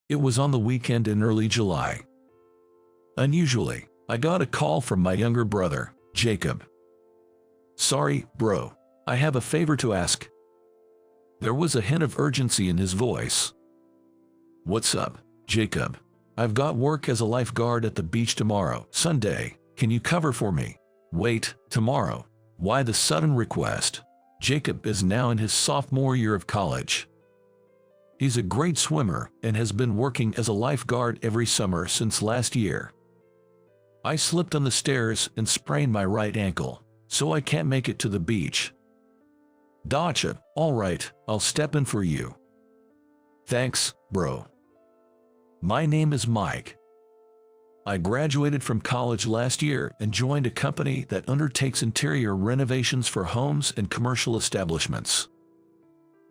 It was on the weekend in early July. Unusually, I got a call from my younger brother, Jacob. "Sorry, bro. I have a favor to ask." There was a hint of urgency in his voice. "What's up, Jacob? I've got work as a lifeguard at the beach tomorrow, Sunday. Can you cover for me?" "Wait, tomorrow? Why the sudden request?" Jacob is now in his sophomore year of college. He's a great swimmer and has been working as a lifeguard every summer since last year. "I slipped on the stairs and sprained my right ankle, so I can't make it to the beach." "Gotcha. All right, I'll step in for you." "Thanks, bro. My name is Mike. I graduated from college last year and joined a company that undertakes interior renovations for homes and commercial establishments.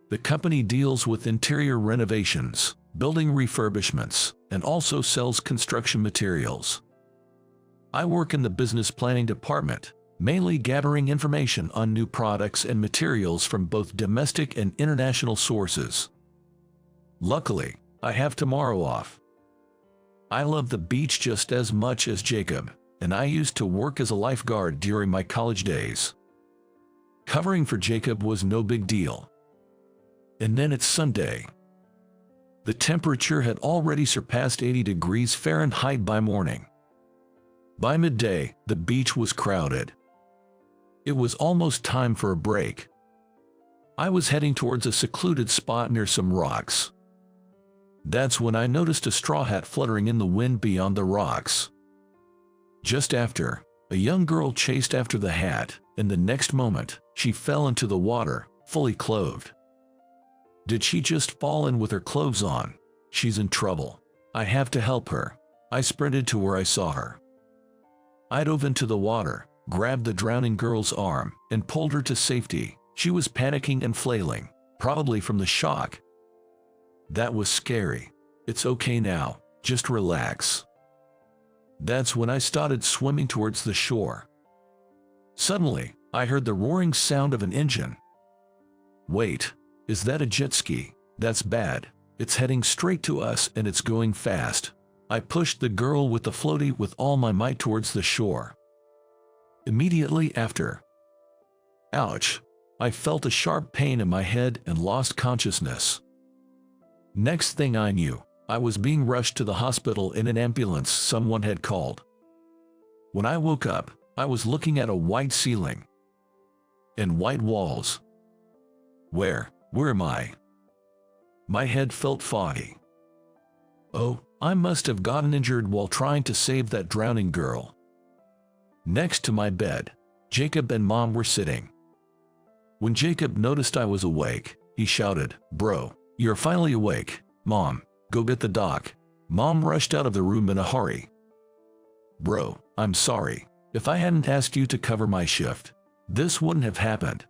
The company deals with interior renovations, building refurbishments, and also sells construction materials. I work in the business planning department, mainly gathering information on new products and materials from both domestic and international sources. Luckily, I have tomorrow off. I love the beach just as much as Jacob, and I used to work as a lifeguard during my college days. Covering for Jacob was no big deal. And then it's Sunday. The temperature had already surpassed 80 degrees Fahrenheit by morning. By midday, the beach was crowded. It was almost time for a break. I was heading towards a secluded spot near some rocks. That's when I noticed a straw hat fluttering in the wind beyond the rocks. Just after, a young girl chased after the hat, and the next moment, she fell into the water, fully clothed. Did she just fall in with her clothes on? She's in trouble. I have to help her. I sprinted to where I saw her. I dove into the water, grabbed the drowning girl's arm, and pulled her to safety. She was panicking and flailing, probably from the shock. That was scary. "It's okay now, just relax." That's when I started swimming towards the shore. Suddenly, I heard the roaring sound of an engine. "Wait, is that a jet ski? That's bad. It's heading straight to us and it's going fast." I pushed the girl with the floaty with all my might towards the shore. Immediately after, ouch, I felt a sharp pain in my head and lost consciousness. Next thing I knew, I was being rushed to the hospital in an ambulance someone had called. When I woke up, I was looking at a white ceiling and white walls. Where am I? My head felt foggy. Oh, I must have gotten injured while trying to save that drowning girl. Next to my bed, Jacob and Mom were sitting. When Jacob noticed I was awake, he shouted, "Bro, you're finally awake. Mom, go get the doc." Mom rushed out of the room in a hurry. "Bro, I'm sorry. If I hadn't asked you to cover my shift, this wouldn't have happened."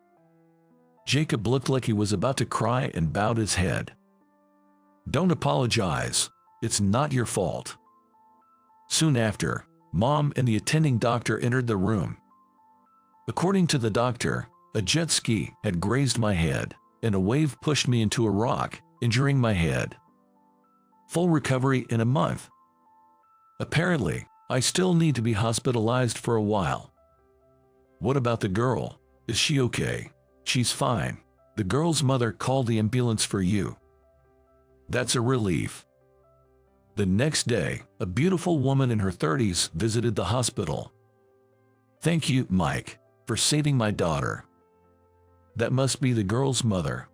Jacob looked like he was about to cry and bowed his head. "Don't apologize. It's not your fault." Soon after, Mom and the attending doctor entered the room. According to the doctor, a jet ski had grazed my head, and a wave pushed me into a rock, injuring my head. Full recovery in a month. Apparently, I still need to be hospitalized for a while. What about the girl? Is she okay? She's fine. The girl's mother called the ambulance for you. That's a relief. The next day, a beautiful woman in her 30s visited the hospital. "Thank you, Mike, for saving my daughter." That must be the girl's mother.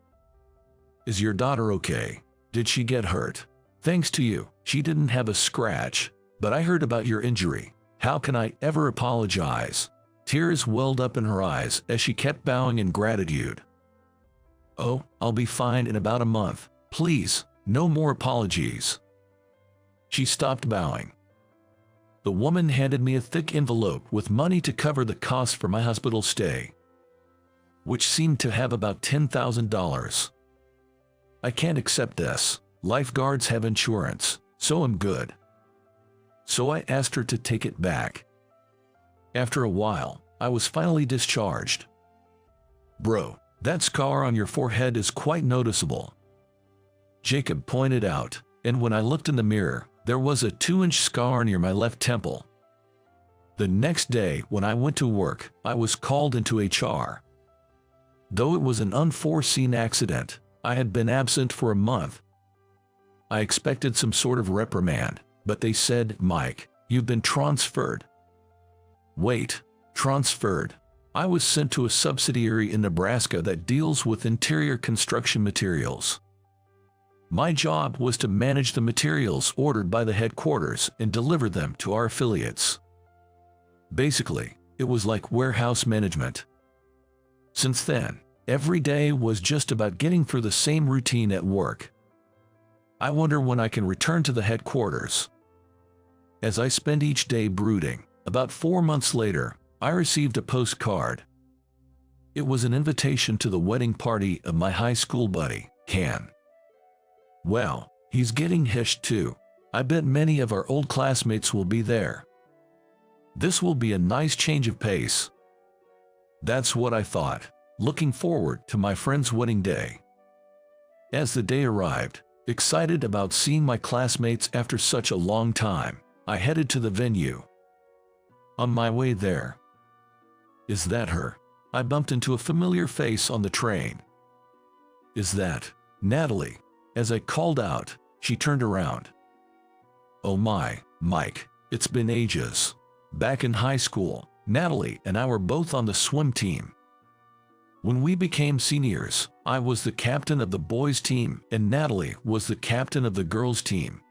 "Is your daughter okay? Did she get hurt?" "Thanks to you, she didn't have a scratch, but I heard about your injury. How can I ever apologize?" Tears welled up in her eyes as she kept bowing in gratitude. "Oh, I'll be fine in about a month. Please, no more apologies." She stopped bowing. The woman handed me a thick envelope with money to cover the cost for my hospital stay, which seemed to have about $10,000. I can't accept this. Lifeguards have insurance, so I'm good. So I asked her to take it back. After a while, I was finally discharged. "Bro, that scar on your forehead is quite noticeable," Jacob pointed out, and when I looked in the mirror, there was a 2-inch scar near my left temple. The next day, when I went to work, I was called into HR. Though it was an unforeseen accident, I had been absent for a month. I expected some sort of reprimand, but they said, "Mike, you've been transferred." Wait, transferred? I was sent to a subsidiary in Nebraska that deals with interior construction materials. My job was to manage the materials ordered by the headquarters and deliver them to our affiliates. Basically, it was like warehouse management. Since then, every day was just about getting through the same routine at work. I wonder when I can return to the headquarters. As I spend each day brooding, about 4 months later, I received a postcard. It was an invitation to the wedding party of my high school buddy, Ken. Well, he's getting hitched too. I bet many of our old classmates will be there. This will be a nice change of pace. That's what I thought, looking forward to my friend's wedding day. As the day arrived, excited about seeing my classmates after such a long time, I headed to the venue. On my way there, "Is that her?" I bumped into a familiar face on the train. "Is that Natalie?" As I called out, she turned around. "Oh my, Mike, it's been ages." Back in high school, Natalie and I were both on the swim team. When we became seniors, I was the captain of the boys' team and Natalie was the captain of the girls' team.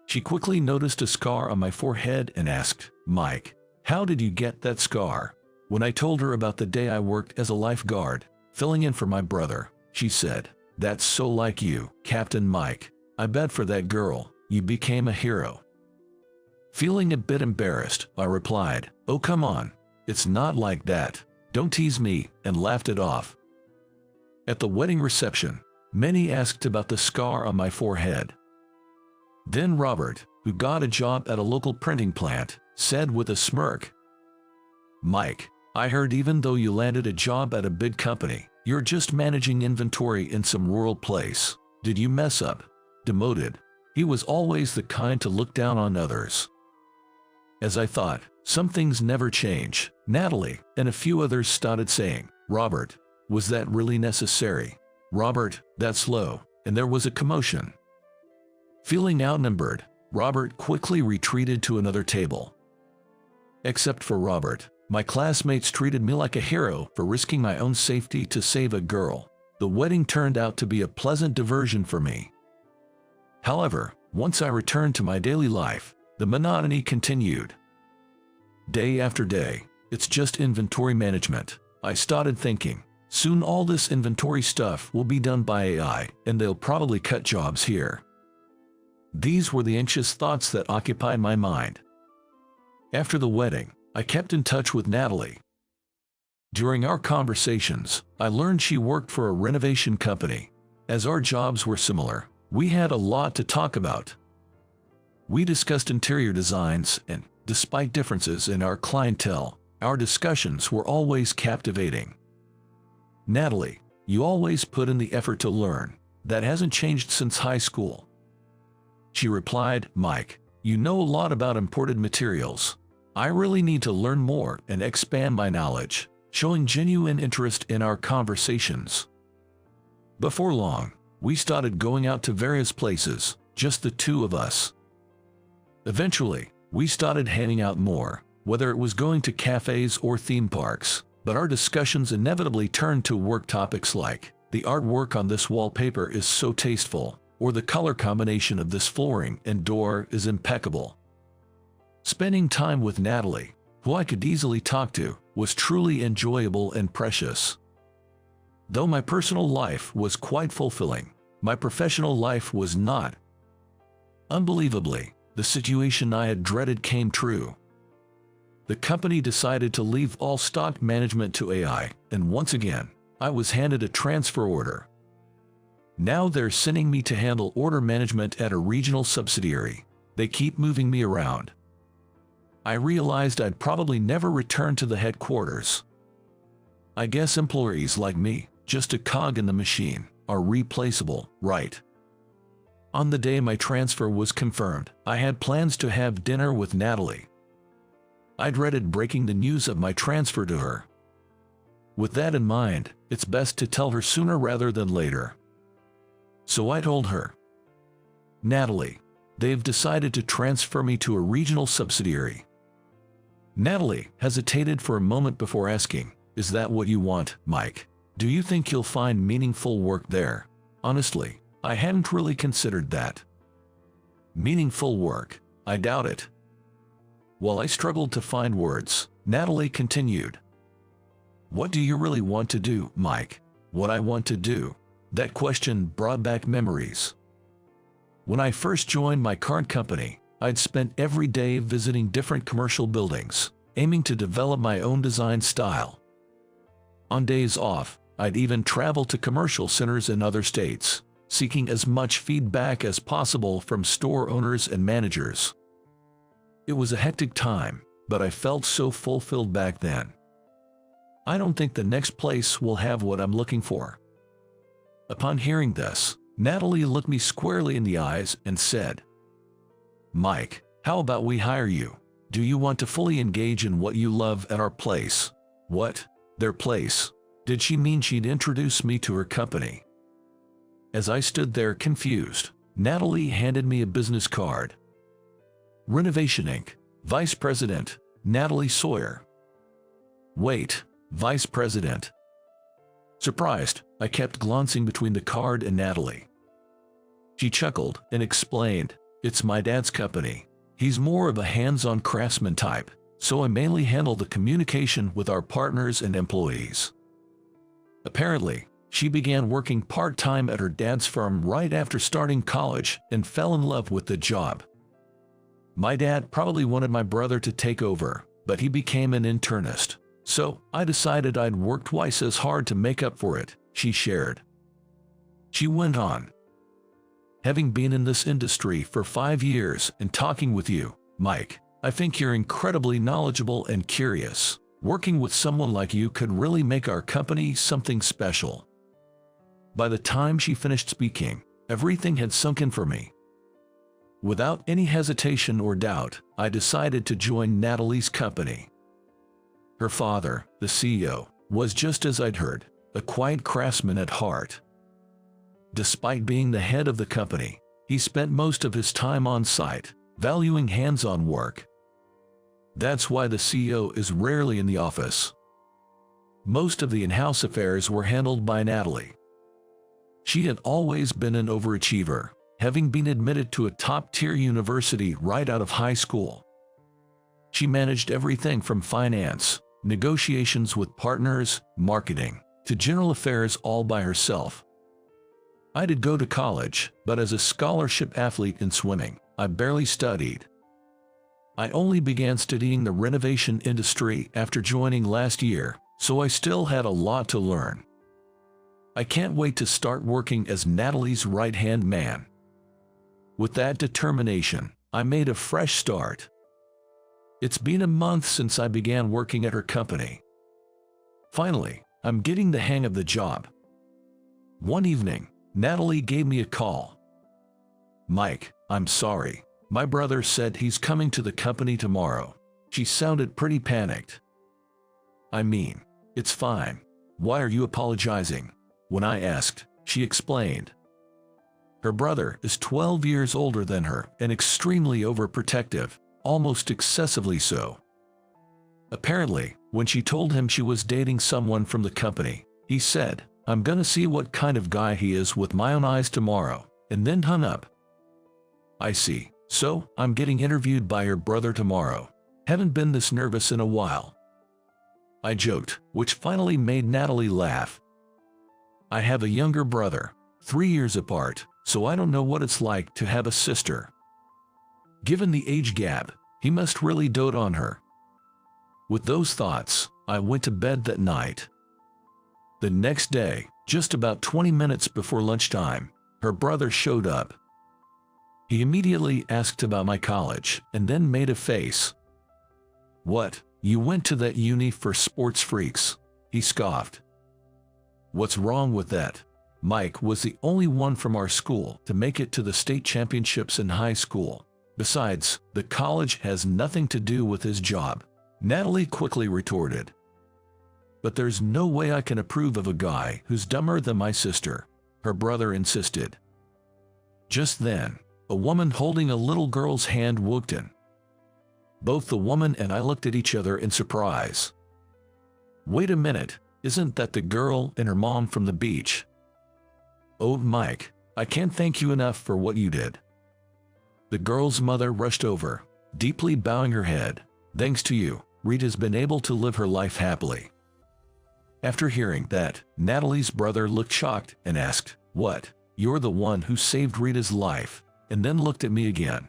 She quickly noticed a scar on my forehead and asked, "Mike, how did you get that scar?" When I told her about the day I worked as a lifeguard, filling in for my brother, she said, "That's so like you, Captain Mike. I bet for that girl, you became a hero." Feeling a bit embarrassed, I replied, "Oh come on, it's not like that. Don't tease me," and laughed it off. At the wedding reception, many asked about the scar on my forehead. Then Robert, who got a job at a local printing plant, said with a smirk, "Mike, I heard even though you landed a job at a big company, you're just managing inventory in some rural place. Did you mess up? Demoted?" He was always the kind to look down on others. As I thought, some things never change, Natalie and a few others started saying, "Robert, was that really necessary? Robert, that's low," and there was a commotion. Feeling outnumbered, Robert quickly retreated to another table. Except for Robert, my classmates treated me like a hero for risking my own safety to save a girl. The wedding turned out to be a pleasant diversion for me. However, once I returned to my daily life, the monotony continued. Day after day, it's just inventory management. I started thinking, soon all this inventory stuff will be done by AI, and they'll probably cut jobs here. These were the anxious thoughts that occupied my mind. After the wedding, I kept in touch with Natalie. During our conversations, I learned she worked for a renovation company. As our jobs were similar, we had a lot to talk about. We discussed interior designs, and despite differences in our clientele, our discussions were always captivating. "Natalie, you always put in the effort to learn. That hasn't changed since high school." She replied, "Mike, you know a lot about imported materials. I really need to learn more and expand my knowledge," showing genuine interest in our conversations. Before long, we started going out to various places, just the two of us. Eventually, we started hanging out more, whether it was going to cafes or theme parks, but our discussions inevitably turned to work topics like, "The artwork on this wallpaper is so tasteful," or "The color combination of this flooring and door is impeccable." Spending time with Natalie, who I could easily talk to, was truly enjoyable and precious. Though my personal life was quite fulfilling, my professional life was not. Unbelievably, the situation I had dreaded came true. The company decided to leave all stock management to AI, and once again, I was handed a transfer order. Now they're sending me to handle order management at a regional subsidiary. They keep moving me around. I realized I'd probably never return to the headquarters. I guess employees like me, just a cog in the machine, are replaceable, right? On the day my transfer was confirmed, I had plans to have dinner with Natalie. I dreaded breaking the news of my transfer to her. With that in mind, it's best to tell her sooner rather than later. So I told her, "Natalie, they've decided to transfer me to a regional subsidiary." Natalie hesitated for a moment before asking, "Is that what you want, Mike? Do you think you'll find meaningful work there?" Honestly, I hadn't really considered that. Meaningful work? I doubt it. While I struggled to find words, Natalie continued, "What do you really want to do, Mike?" What I want to do? That question brought back memories. When I first joined my current company, I'd spent every day visiting different commercial buildings, aiming to develop my own design style. On days off, I'd even travel to commercial centers in other states, seeking as much feedback as possible from store owners and managers. It was a hectic time, but I felt so fulfilled back then. I don't think the next place will have what I'm looking for. Upon hearing this, Natalie looked me squarely in the eyes and said, "Mike, how about we hire you? Do you want to fully engage in what you love at our place?" What? Their place? Did she mean she'd introduce me to her company? As I stood there confused, Natalie handed me a business card. Renovation Inc., Vice President, Natalie Sawyer. Wait, Vice President? Surprised, I kept glancing between the card and Natalie. She chuckled and explained, "It's my dad's company. He's more of a hands-on craftsman type, so I mainly handle the communication with our partners and employees." Apparently, she began working part-time at her dad's firm right after starting college and fell in love with the job. My dad probably wanted my brother to take over, but he became an internist, so I decided I'd work twice as hard to make up for it, she shared. She went on, "Having been in this industry for 5 years and talking with you, Mike, I think you're incredibly knowledgeable and curious. Working with someone like you could really make our company something special." By the time she finished speaking, everything had sunk in for me. Without any hesitation or doubt, I decided to join Natalie's company. Her father, the CEO, was just as I'd heard, a quiet craftsman at heart. Despite being the head of the company, he spent most of his time on site, valuing hands-on work. That's why the CEO is rarely in the office. Most of the in-house affairs were handled by Natalie. She had always been an overachiever, having been admitted to a top-tier university right out of high school. She managed everything from finance, negotiations with partners, marketing, to general affairs all by herself. I did go to college, but as a scholarship athlete in swimming, I barely studied. I only began studying the renovation industry after joining last year, so I still had a lot to learn. I can't wait to start working as Natalie's right-hand man. With that determination, I made a fresh start. It's been a month since I began working at her company. Finally, I'm getting the hang of the job. One evening, Natalie gave me a call. "Mike, I'm sorry. My brother said he's coming to the company tomorrow." She sounded pretty panicked. "I mean, it's fine. Why are you apologizing?" When I asked, she explained. Her brother is 12 years older than her and extremely overprotective, almost excessively so. Apparently, when she told him she was dating someone from the company, he said, "I'm gonna see what kind of guy he is with my own eyes tomorrow," and then hung up. I see. So, I'm getting interviewed by her brother tomorrow. Haven't been this nervous in a while. I joked, which finally made Natalie laugh. I have a younger brother, 3 years apart, so I don't know what it's like to have a sister. Given the age gap, he must really dote on her. With those thoughts, I went to bed that night. The next day, just about 20 minutes before lunchtime, her brother showed up. He immediately asked about my college and then made a face. "What, you went to that uni for sports freaks?" he scoffed. "What's wrong with that?" Mike was the only one from our school to make it to the state championships in high school. Besides, the college has nothing to do with his job, Natalie quickly retorted. But there's no way I can approve of a guy who's dumber than my sister, her brother insisted. Just then, a woman holding a little girl's hand walked in. Both the woman and I looked at each other in surprise. Wait a minute, isn't that the girl and her mom from the beach? Oh, Mike, I can't thank you enough for what you did. The girl's mother rushed over, deeply bowing her head. Thanks to you, Rita's been able to live her life happily. After hearing that, Natalie's brother looked shocked and asked, "What? You're the one who saved Rita's life?" and then looked at me again.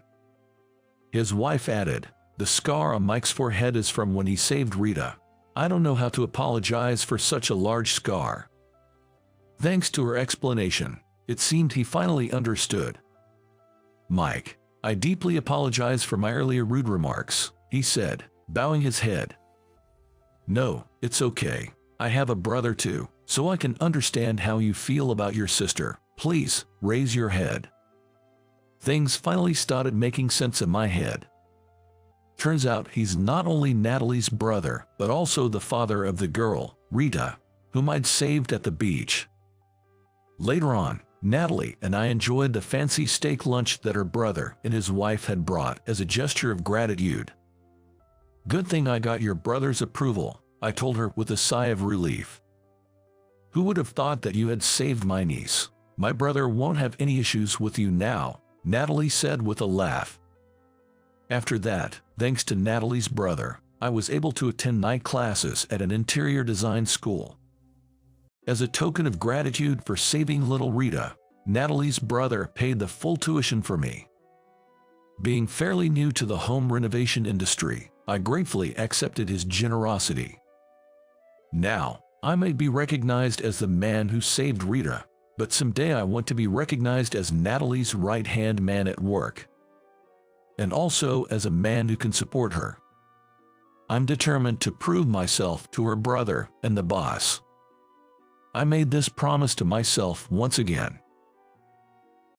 His wife added, "The scar on Mike's forehead is from when he saved Rita. I don't know how to apologize for such a large scar." Thanks to her explanation, it seemed he finally understood. "Mike, I deeply apologize for my earlier rude remarks," he said, bowing his head. "No, it's okay. I have a brother too, so I can understand how you feel about your sister. Please, raise your head." Things finally started making sense in my head. Turns out he's not only Natalie's brother, but also the father of the girl, Rita, whom I'd saved at the beach. Later on, Natalie and I enjoyed the fancy steak lunch that her brother and his wife had brought as a gesture of gratitude. "Good thing I got your brother's approval," I told her with a sigh of relief. "Who would have thought that you had saved my niece? My brother won't have any issues with you now," Natalie said with a laugh. After that, thanks to Natalie's brother, I was able to attend night classes at an interior design school. As a token of gratitude for saving little Rita, Natalie's brother paid the full tuition for me. Being fairly new to the home renovation industry, I gratefully accepted his generosity. Now, I may be recognized as the man who saved Rita, but someday I want to be recognized as Natalie's right-hand man at work. And also as a man who can support her. I'm determined to prove myself to her brother and the boss. I made this promise to myself once again.